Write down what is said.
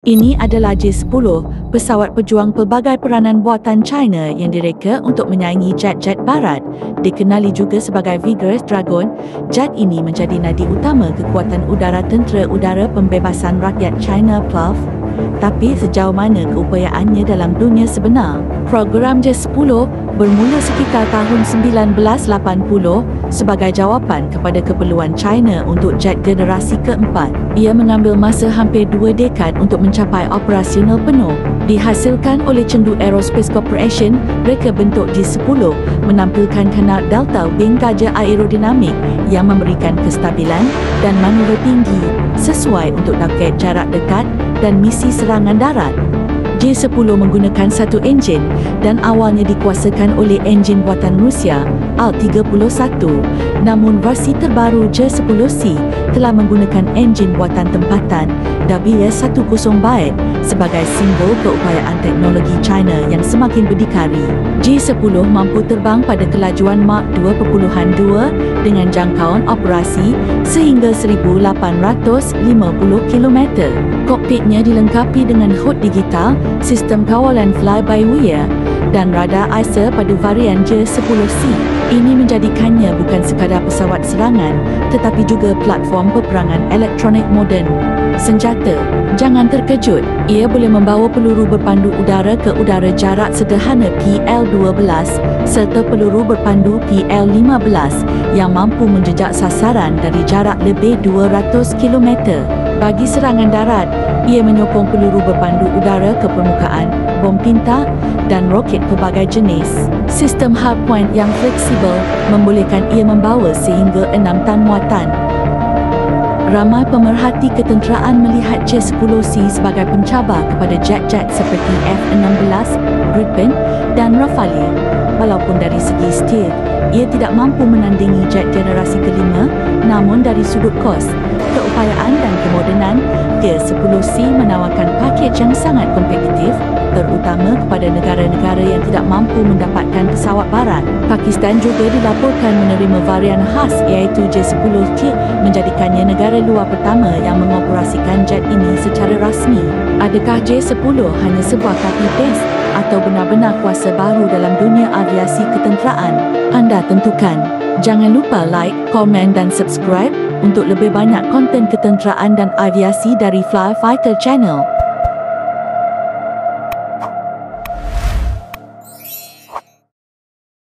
Ini adalah J-10, pesawat pejuang pelbagai peranan buatan China yang direka untuk menyaingi jet-jet barat. Dikenali juga sebagai Vigorous Dragon, jet ini menjadi nadi utama kekuatan udara Tentera Udara Pembebasan Rakyat China PLAF. Tapi sejauh mana keupayaannya dalam dunia sebenar? Program J-10 bermula sekitar tahun 1980 sebagai jawapan kepada keperluan China untuk jet generasi keempat. Ia mengambil masa hampir 2 dekad untuk mencapai operasional penuh. Dihasilkan oleh Chengdu Aerospace Corporation, reka bentuk J-10 menampilkan kanal delta wing gajah aerodinamik yang memberikan kestabilan dan manuver tinggi sesuai untuk target jarak dekat dan misi serangan darat. J-10 menggunakan satu enjin dan awalnya dikuasakan oleh enjin buatan Rusia Al-31, namun versi terbaru J-10C telah menggunakan enjin buatan tempatan WS-10 sebagai simbol keupayaan teknologi China yang semakin berdikari. J-10 mampu terbang pada kelajuan Mach 2.2 dengan jangkauan operasi sehingga 1,850 km. Kokpitnya dilengkapi dengan HUD digital, sistem kawalan fly-by-wire dan radar ISA pada varian J-10C. Ini menjadikannya bukan sekadar pesawat serangan tetapi juga platform peperangan elektronik moden. Senjata, jangan terkejut, ia boleh membawa peluru berpandu udara ke udara jarak sederhana PL-12 serta peluru berpandu PL-15 yang mampu menjejak sasaran dari jarak lebih 200 km. Bagi serangan darat, ia menyokong peluru berpandu udara ke permukaan, bom pintar dan roket pelbagai jenis. Sistem hardpoint yang fleksibel membolehkan ia membawa sehingga 6 tan muatan. Ramai pemerhati ketenteraan melihat J-10C sebagai pencabar kepada jet-jet seperti F-16, Gripen dan Rafale. Walaupun dari segi stil, ia tidak mampu menandingi jet generasi kelima, namun dari sudut kos, keupayaan dan kemodenan, J-10C menawarkan pakej yang sangat kompetitif, terutama kepada negara-negara yang tidak mampu mendapatkan pesawat barat. Pakistan juga dilaporkan menerima varian khas iaitu J-10C, menjadikannya negara luar pertama yang mengoperasikan jet ini secara rasmi. Adakah J-10 hanya sebuah kaki test atau benar-benar kuasa baru dalam dunia aviasi ketenteraan? Anda tentukan. Jangan lupa like, komen dan subscribe untuk lebih banyak konten ketenteraan dan aviasi dari Fly Fighter Channel.